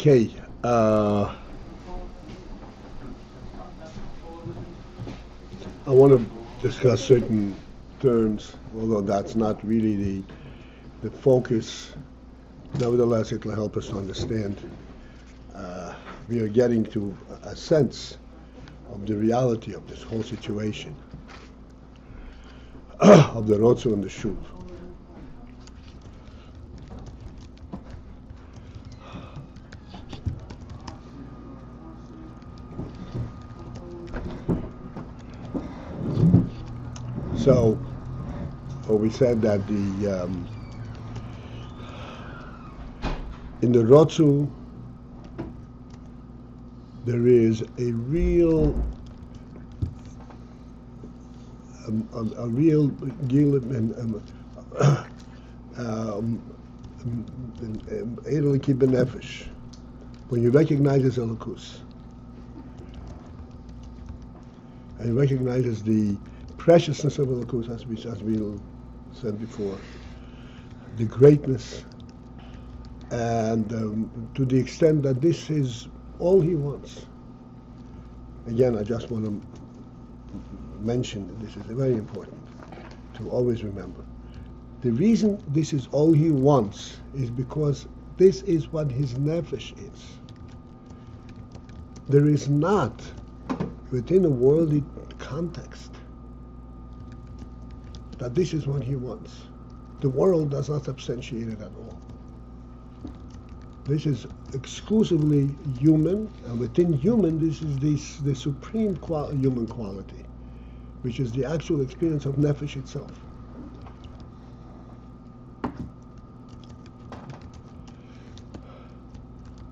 Okay. I want to discuss certain terms, although that's not really the focus. Nevertheless, it will help us to understand. Uh, we are getting to a sense of the reality of this whole situation, of the Rotzu and the Shuv. So, we said that in the Rotzu there is a real gilum and Edeliki benefesh. When you recognize his elokus and you recognize the preciousness of elokus, as we said before, the greatness, and to the extent that this is all he wants. Again, I just want to mention, this is very important to always remember. The reason this is all he wants is because this is what his nefesh is. There is not, within a worldly context, that this is what he wants. The world does not substantiate it at all. This is exclusively human, and within human, this is the supreme human quality, which is the actual experience of nefesh itself.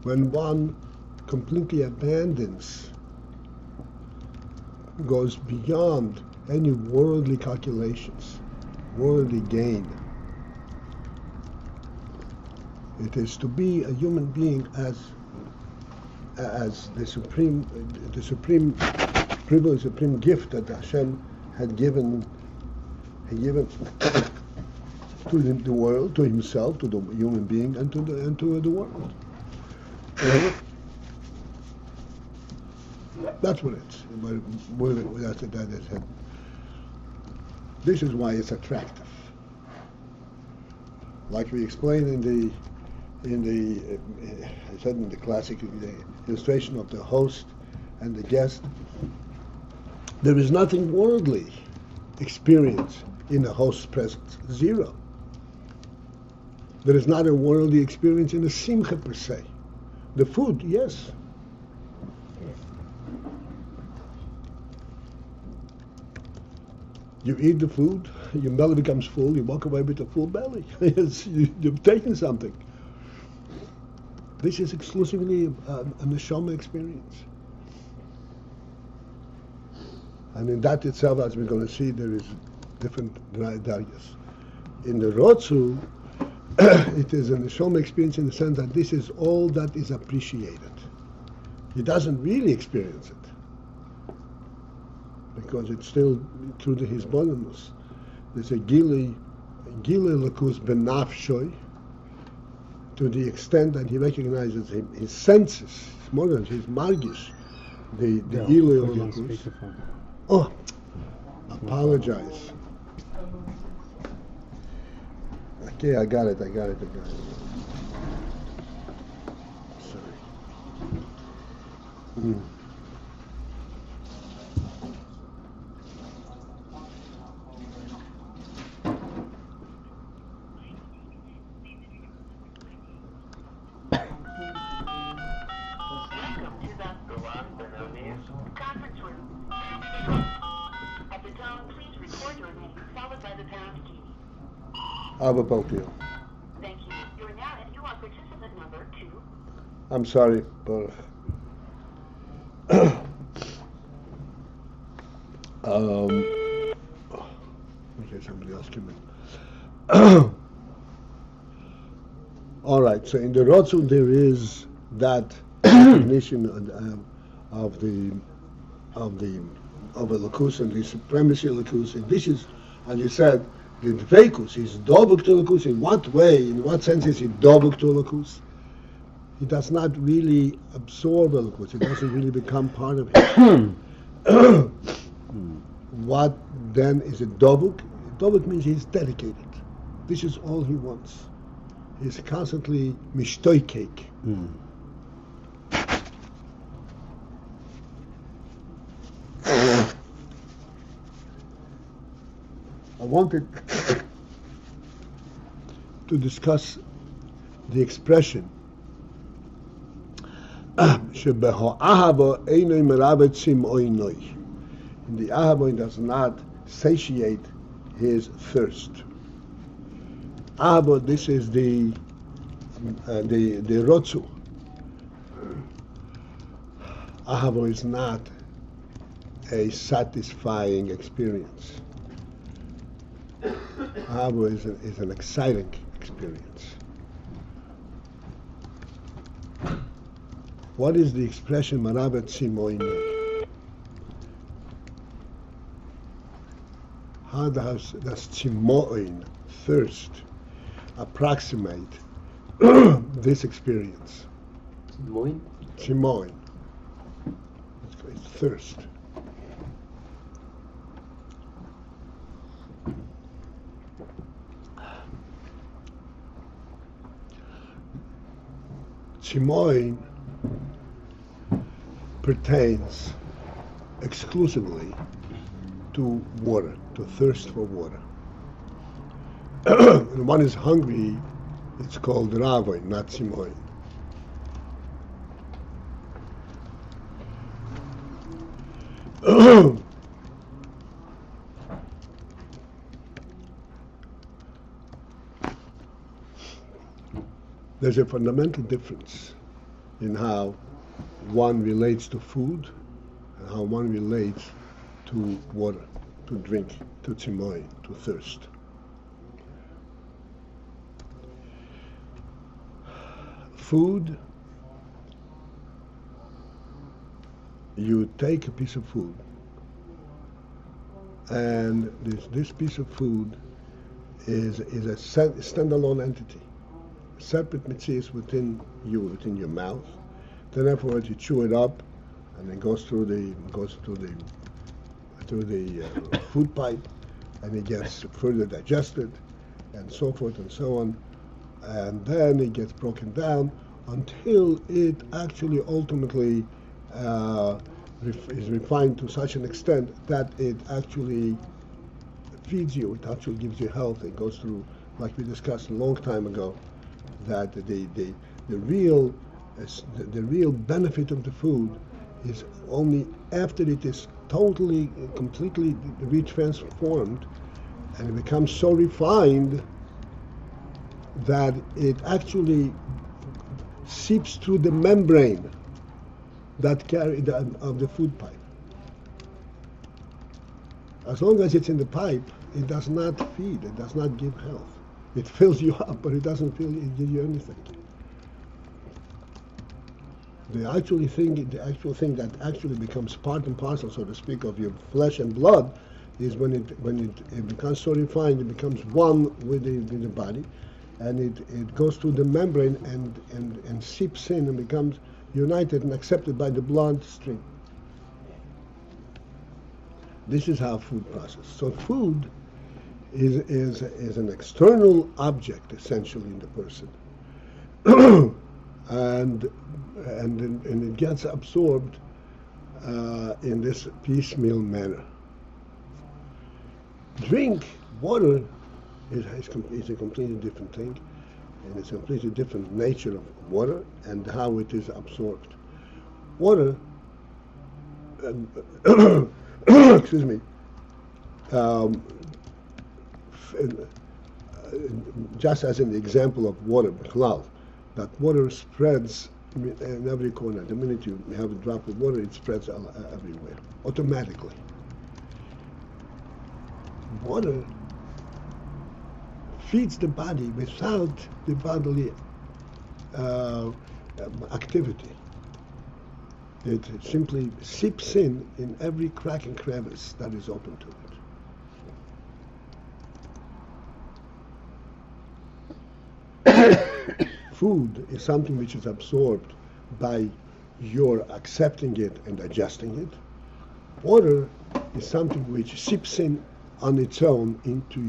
When one completely abandons, goes beyond any worldly calculations, worldly gain, it is to be a human being as the supreme privilege, supreme gift that Hashem had given to the world, to himself, to the human being, and to the world. That's what it's. That is it. This is why it's attractive. Like we explained I said in the classic illustration of the host and the guest, there is nothing worldly experience in the host's presence. Zero. There is not a worldly experience in the simcha per se. The food, yes. You eat the food, your belly becomes full, you walk away with a full belly. You've taken something. This is exclusively a neshama experience. And in that itself, as we're going to see, there is different daryas. In the Rotzu, it is a neshama experience in the sense that this is all that is appreciated. He doesn't really experience it, because it's still through his bonus. There's a gili lakus benafshoy, to the extent that he recognizes his senses, more than his margish, the gili lakus. Oh, apologize. Okay, I got it. Sorry. Paltiel. Thank you. You are participant number 2. I'm sorry, but okay, somebody else came in. All right. So in the Rotzu there is that recognition of the Lakus and the supremacy of Lakus. And this is, as you said, the Dveikus is dobuk to Lakus. In what way, in what sense is it dobuk to Lakus? He does not really absorb eloquence. It doesn't really become part of him. What then is a dovuk? Dovuk means he's dedicated. This is all he wants. He's constantly mishtoikek. I wanted to discuss the expression shebeho ahava einoi meravet sim oinoi. The ahava does not satiate his thirst. Ahava, this is the rotzu. Ahava is not a satisfying experience. Ahava is an exciting experience. What is the expression maravet simoinu? How does tzimoin, thirst, approximate this experience? Tzimoin? Tzimoin. It's thirst. Tzimoin pertains exclusively to water, to thirst for water. When one is hungry, it's called ravoin, not tzimoin. There's a fundamental difference in how one relates to food and how one relates to water, to drink, to tzimoy, to thirst. Food, you take a piece of food, and this piece of food is a standalone entity, separate mitzvahs within you, within your mouth. Then afterwards you chew it up, and it goes through the food pipe, and it gets further digested, and so forth and so on, and then it gets broken down until it actually ultimately is refined to such an extent that it actually feeds you. It actually gives you health. It goes through, like we discussed a long time ago, that the real benefit of the food is only after it is totally, completely retransformed, and it becomes so refined that it actually seeps through the membrane that of the food pipe. As long as it's in the pipe, it does not feed, it does not give health. It fills you up, but it doesn't give you anything. The actual thing that actually becomes part and parcel, so to speak, of your flesh and blood is when it becomes so refined, it becomes one with the body, and it goes through the membrane and seeps in and becomes united and accepted by the bloodstream. This is how food processes. So food is an external object essentially in the person, and it gets absorbed in this piecemeal manner. Drink, water, is a completely different thing, and it's a completely different nature of water and how it is absorbed. Water, excuse me, just as in the example of water, that water spreads in every corner. The minute you have a drop of water, it spreads everywhere, automatically. Water feeds the body without the bodily activity. It simply seeps in every crack and crevice that is open to it. Food is something which is absorbed by your accepting it and digesting it. Water is something which seeps in on its own into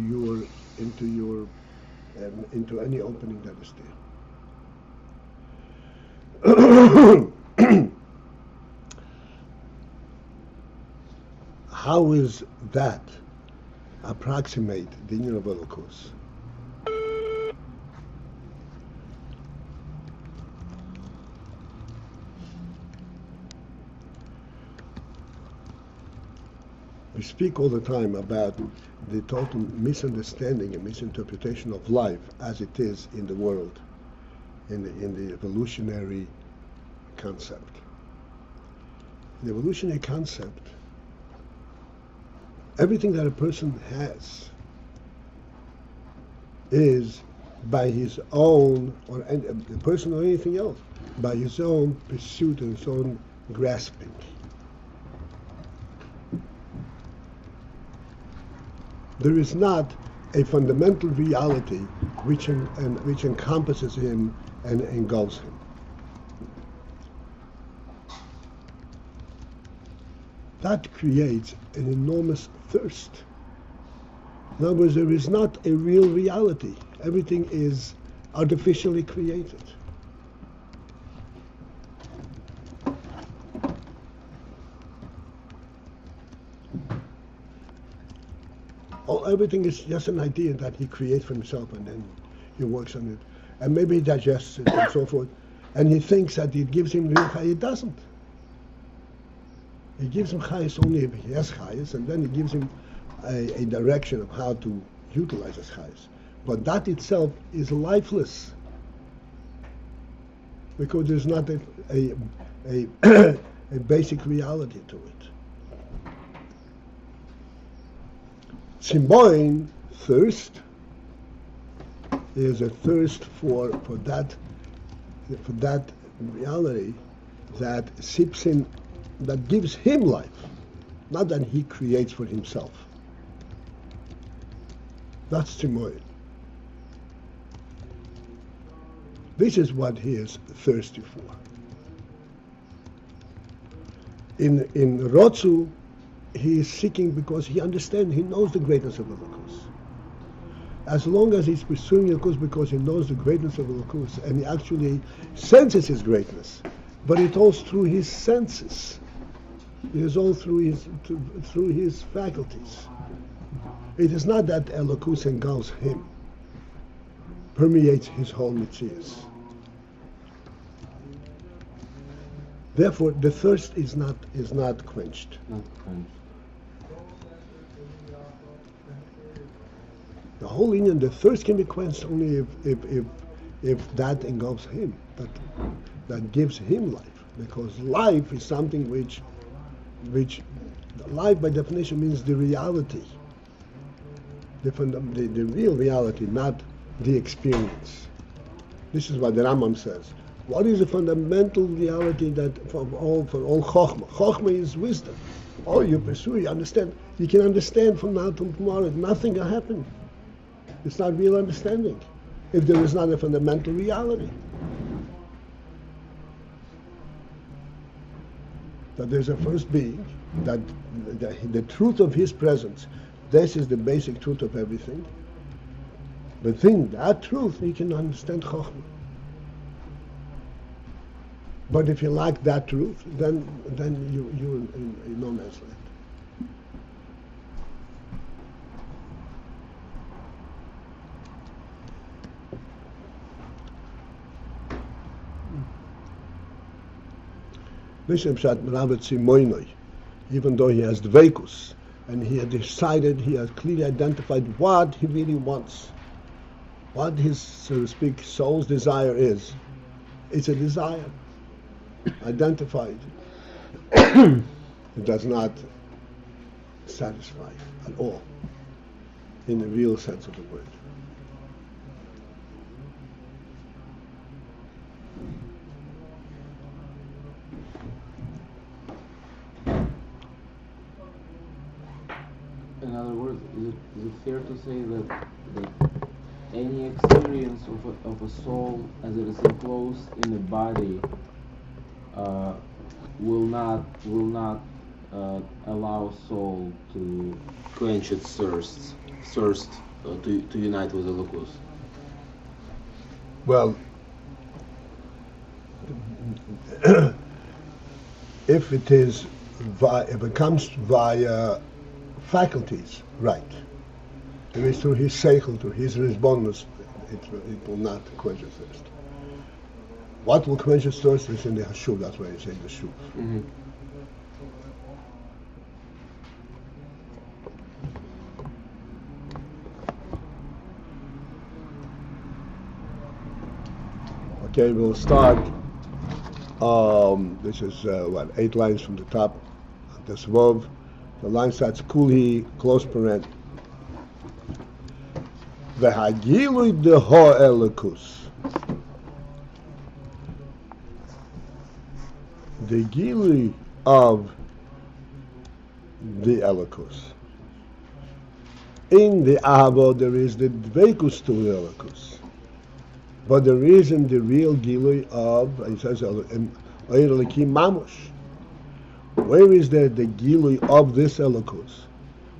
any opening that is there. How is that approximate the union of Elokus? We speak all the time about the total misunderstanding and misinterpretation of life as it is in the world, in the evolutionary concept. The evolutionary concept, everything that a person has is by his own, or a person or anything else, by his own pursuit and his own grasping. There is not a fundamental reality which encompasses him and engulfs him. That creates an enormous thirst. In other words, there is not a real reality. Everything is artificially created. Everything is just an idea that he creates for himself, and then he works on it. And maybe he digests it and so forth. And he thinks that it gives him real chayes. It doesn't. It gives him chayes only if he has chayes, and then it gives him a direction of how to utilize his chayes. But that itself is lifeless, because there's not a basic reality to it. Tzimboin, thirst, is a thirst for that reality that seeps in, that gives him life, not that he creates for himself. That's Tzimboin. This is what he is thirsty for. In Rotzu, he is seeking because he understands, he knows the greatness of Elokus. As long as he's pursuing Elokus because he knows the greatness of Elokus, and he actually senses his greatness, but it all through his senses. It is all through his faculties. It is not that Elokus engulfs him, permeates his whole mitzias. Therefore, the thirst is not quenched. Not quenched. The whole Indian, the thirst can be quenched only if that engulfs him, that gives him life. Because life is something which life by definition means the reality, the real reality, not the experience. This is what the Rambam says. What is the fundamental reality that for all Chokhmah? Chokhmah is wisdom. Oh, you pursue, you understand. You can understand from now till tomorrow. Nothing will happen. It's not real understanding if there is not a fundamental reality. That there's a first being, that the truth of his presence, this is the basic truth of everything. But that truth, you can understand Chokhmah. But if you lack that truth, then you're in no man's land. Even though he has dveikus, and he had decided, he has clearly identified what he really wants, what his, so to speak, soul's desire is. It's a desire, identified. It does not satisfy at all, in the real sense of the word. In other words, is it fair to say that any experience of a soul as it is enclosed in a body will not allow soul to quench its thirst to unite with the locus. Well, if it comes via faculties, right? It is through his seichel, through his response, it will not quench his thirst. What will quench his thirst is in the hashuv. That's why you say the shuv. Mm-hmm. Okay, we'll start. This is 8 lines from the top. This Vov. The line starts kulhi, close parent. V'hagilui deho elikus. The gilui of the elikus. In the ahava there is the dveikus to the elikus. But there isn't the real gilui of, it says, mamush. Where is there the gilui of this elikus?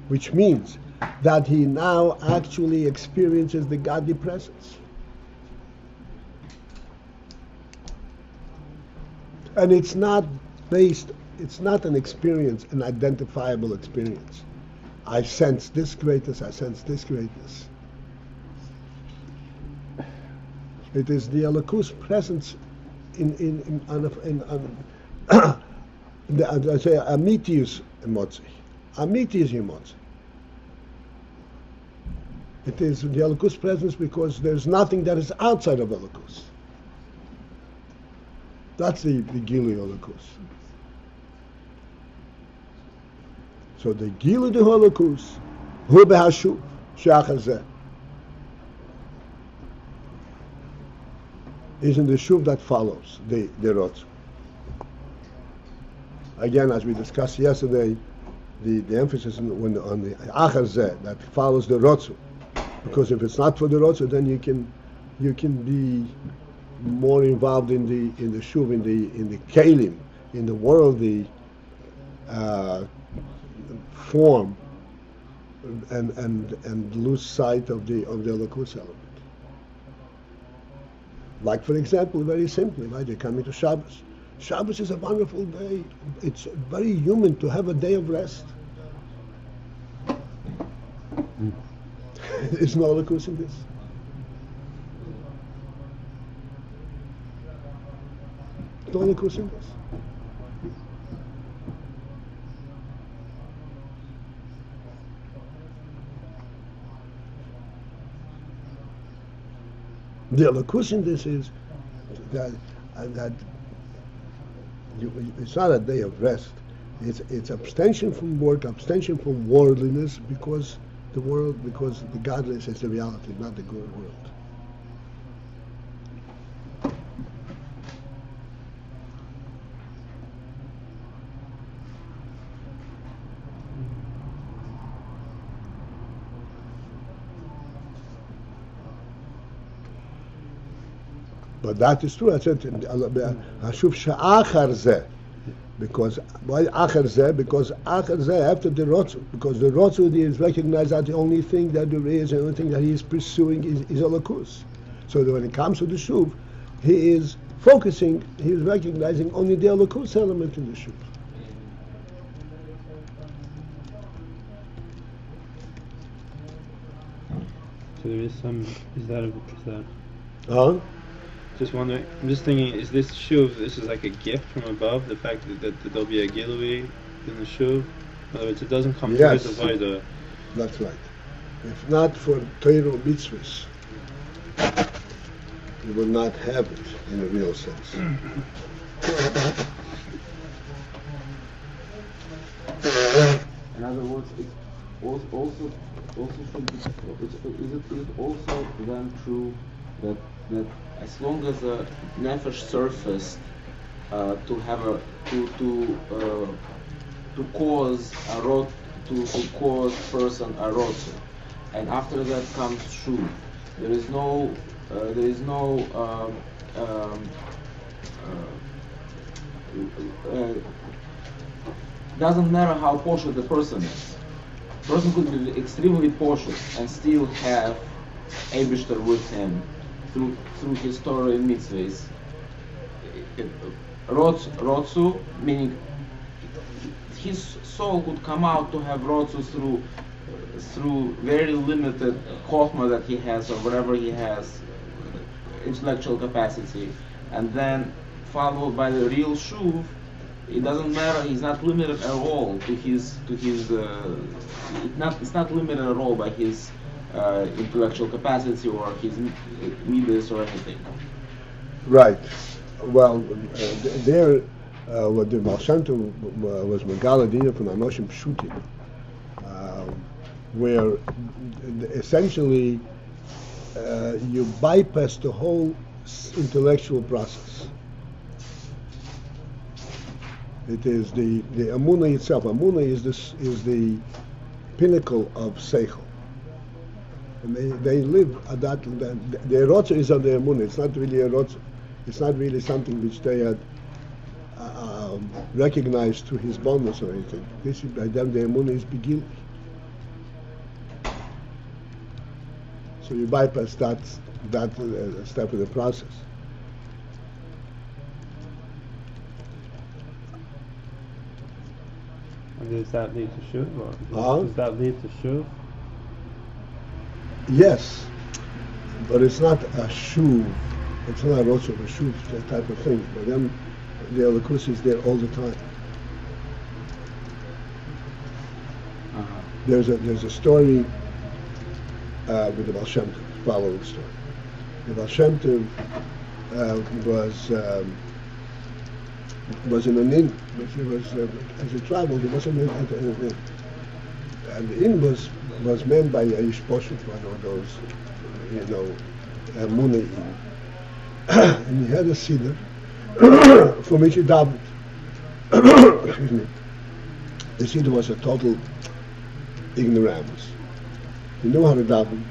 Which means that he now actually experiences the godly presence. And it's not an experience, an identifiable experience. I sense this greatness, I sense this greatness. It is the Elokus presence I say amitius emotzi. Amitius emotzi. It is the Elokus presence because there's nothing that is outside of Elokus. That's the Gili Elokus. So the Gili de Elokus, hu behashuv she'achazeh, is in the shuv that follows the rotz. Again, as we discussed yesterday, the emphasis on the achazeh that follows the rotzu, because if it's not for the rotzu, then you can be more involved in the shuv, in the kelim, in the worldly form, and lose sight of the elokus element. Like, for example, very simply, right? You're coming to Shabbos. Shabbos is a wonderful day. It's very human to have a day of rest. There's no elokus in this. No elokus in this. The elokus in this is that it's not a day of rest. It's abstention from work, abstention from worldliness, because the godliness is the reality, not the good world. But that is true. I said, Hashuv she'achar zeh. Because why achar zeh? Because achar zeh, after the rotzu. Because the rotzu is recognized that the only thing that there is, the only thing that he is pursuing is elokus. So that when it comes to the shuv, he is focusing, he is recognizing only the elokus element in the shuv. So there is some, is that? Huh? Just wondering, I'm just thinking, is this shuv, this is like a gift from above, the fact that there'll be a gilui in the shuv? In other words, it doesn't come Yes. through the Vaida. That's right. If not for Torah mitzvahs, you will not have it in a real sense. In other words, it also should be, is it also then true that as long as a nefesh surfaced to cause a rot, to cause person a rot, and after that comes shuv, There is no doesn't matter how posh the person is. Person could be extremely posh and still have Eibishter with him through his Torah and mitzvahs. Rotsu, meaning his soul could come out to have Rotsu through very limited chokhmah that he has, or whatever he has, intellectual capacity, and then followed by the real shuv. It doesn't matter. He's not limited at all to his. It's not limited at all by his intellectual capacity or his midas or anything. Right. Well, there, what the Baal Shem Tov was Megaladina from Anoshim Pshutim, where essentially you bypass the whole intellectual process. It is the Amunah itself. Amunah is the pinnacle of Seichel. And they live at that. The Rotza is on the Amunah. It's not really a Rotza. It's not really something which they had recognized through his bonus or anything. This is, by them the Amunah is begin. So you bypass that step of the process. And does that lead to shuv? Or does that lead to shuv? Yes, but it's not a shuv. It's not a rotz of a shuv type of thing. For them, the Elikus is there all the time. There's a story with the Baal Shem Tov, following story. The Baal Shem Tov was in an inn. He was as he traveled. He was in an inn, and the inn was manned by a Ishposhut, one of those, Muna inn, and he had a siddur from which he davened. Excuse me. The siddur was a total ignoramus. He knew how to daven,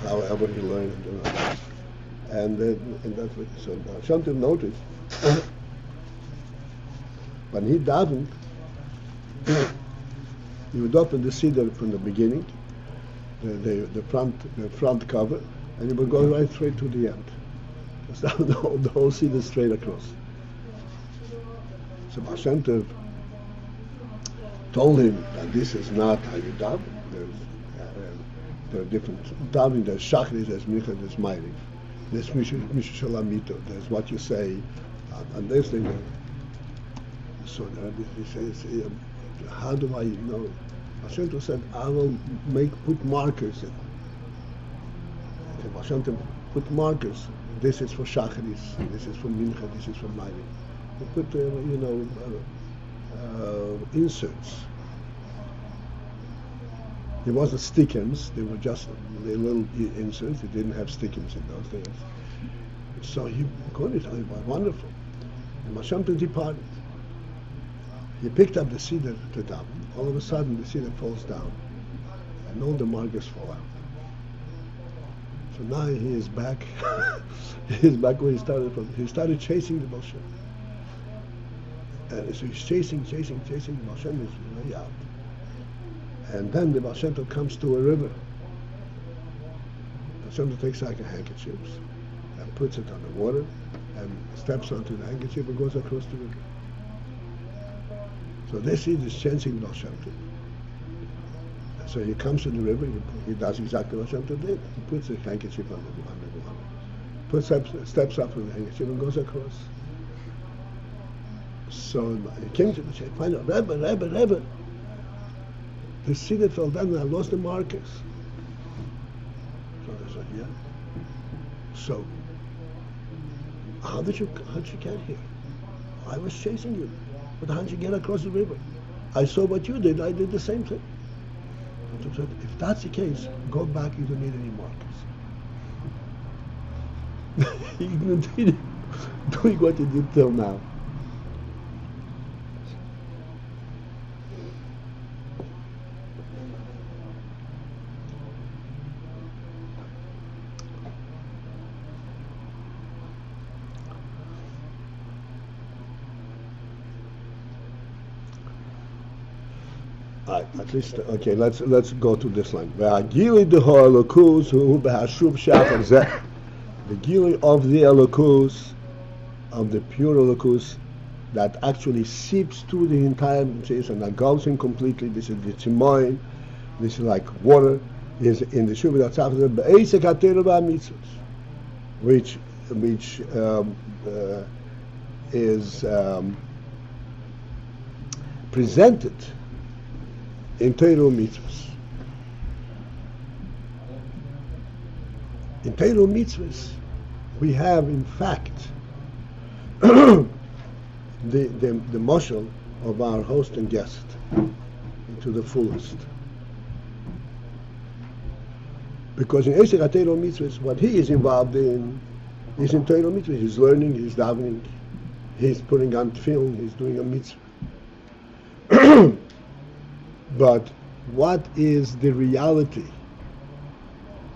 however he learned, and that's what. So Baal Shem Tov noticed. When he davened, he would open the siddur from the beginning, the front cover, and he would go right straight to the end. Just the whole siddur straight across. So Baal Shem Tov told him that this is not how you daven. There are different davening. There's shachris, there's mincha, there's ma'ariv, there's mishalamito, there's what you say, and this thing. So he says, how do I know? Hashem Tov said, I will put markers in. Hashem Tov put markers. This is for shacharis, this is for mincha, this is for ma'ariv. He put, inserts. There wasn't stickums, they were just the little inserts. They didn't have stickums in those days. So he got it, wonderful. And Hashem Tov departed. He picked up the siddur to daven. All of a sudden, the siddur falls down, and all the markers fall out. So now he is back. He is back where he started from. He started chasing the Baal Shem. And so he's chasing. The Baal Shem is way out. And then the Baal Shem Tov comes to a river. Baal Shem Tov takes like a handkerchief and puts it on the water and steps onto the handkerchief and goes across the river. So they see this chasing Baal Shem Tov. So he comes to the river, he does exactly what Baal Shem Tov did. He puts the handkerchief on the water, steps up with the handkerchief and goes across. So he came to the shade, find out, Rebbe, the siddur fell down and I lost the markers. So they said, yeah. So, how did you get here? I was chasing you. But how did you get across the river? I saw what you did. I did the same thing. So said, if that's the case, go back. You don't need any markers. He continued doing what he did till now. At least, okay, let's go to this line. Gili the Elokus who behashuv shachar zeh. The Gili of the Elokus, of the pure Elokus, that actually seeps through the entire Mitzvah and engulfs him completely. This is the Tzimoin. This is like water. Is in the Shuvah that's after the Beis mitzvahs, which is presented in Torah mitzvahs. In Torah mitzvahs, we have in fact the mashal of our host and guest to the fullest. Because in Esek HaTorah mitzvahs, what he is involved in is in Torah mitzvahs. He's learning, he's davening, he's putting on tefillin, he's doing a mitzvah. But what is the reality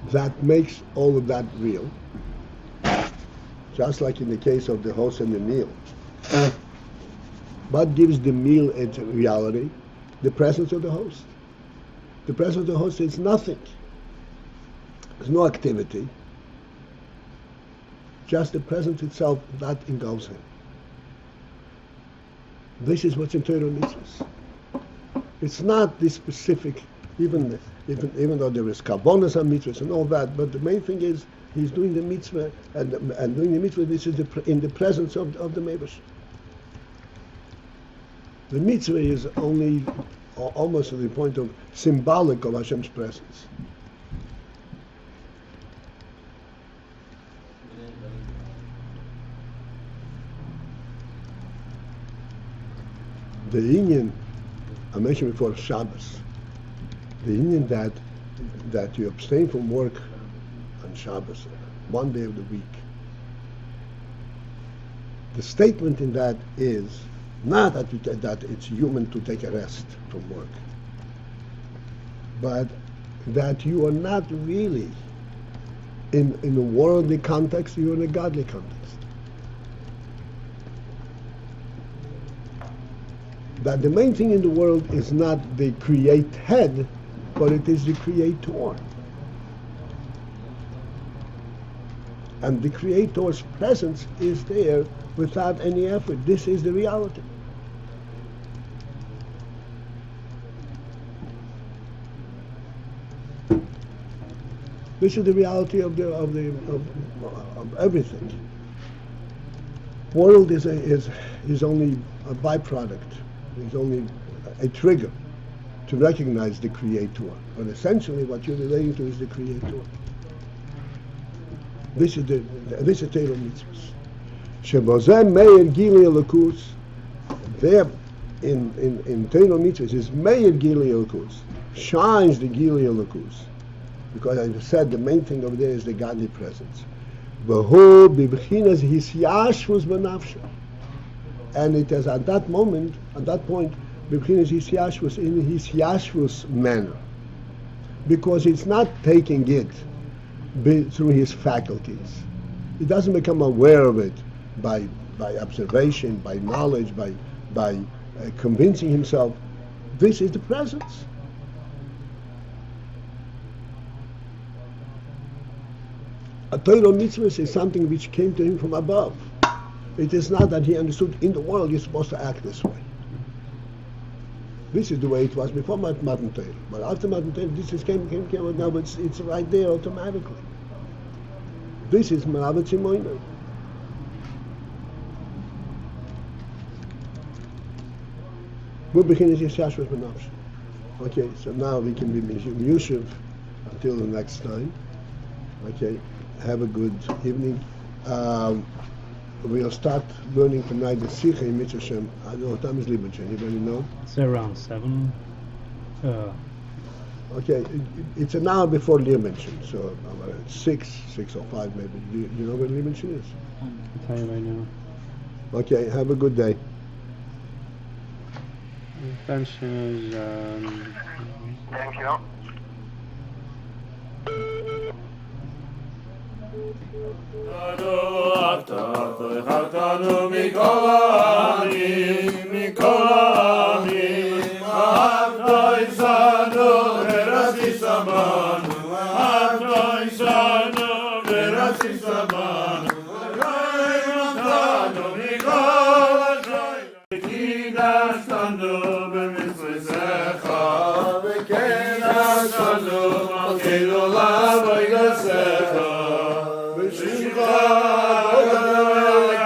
that makes all of that real? Just like in the case of the host and the meal. What gives the meal its reality? The presence of the host. The presence of the host is nothing. There's no activity. Just the presence itself, that engulfs him. This is what's in Torah mitzvahs. It's not this specific, even though there is kavonas and mitzvahs and all that, but the main thing is he's doing the mitzvah, and doing the mitzvah, this is in the presence of the Meibush. The mitzvah is only almost to the point of symbolic of Hashem's presence. The Ayin, I mentioned before Shabbos, the Ayin that you abstain from work on Shabbos, one day of the week. The statement in that is not that it's human to take a rest from work, but that you are not really in a worldly context, you're in a godly context. That the main thing in the world is not the created, but it is the creator. And the creator's presence is there without any effort. This is the reality. This is the reality of everything. World is only a byproduct. It's only a trigger to recognize the creator. But essentially what you're relating to is the creator. This is Torah mitzvahs. Shebozeh meir gili elokus. There in Torah mitzvahs is meir gili elokus. Shines the gili elokus. Because as I said, the main thing over there is the godly presence. V'hu b'bchinas hisyashvus b'nafsha. And it is at that moment, at that point, b'bchinas hisyashvus, in hisyashvus manner. Because it's not taking it through his faculties. He doesn't become aware of it by observation, by knowledge, by convincing himself. This is the presence. A Torah mitzvah is something which came to him from above. It is not that he understood in the world you're supposed to act this way. This is the way it was before Matan Torah. But after Matan Torah, this came now it's right there automatically. This is Meravet Shimoyna. Okay, so now we can be Yusuf until the next time. Okay, have a good evening. We'll start learning tonight the Sikha in Mitzvah Shem. I don't know what time is Libanchen. Anybody know? It's around 7. Okay, it's an hour before Libanchen, so 6:05 maybe. You know where Libanchen is? I'll tell you right now. Okay, have a good day. Pension is Thank you. Mikol Shanu, Malkeinu Lavodasecha, B'Shimcha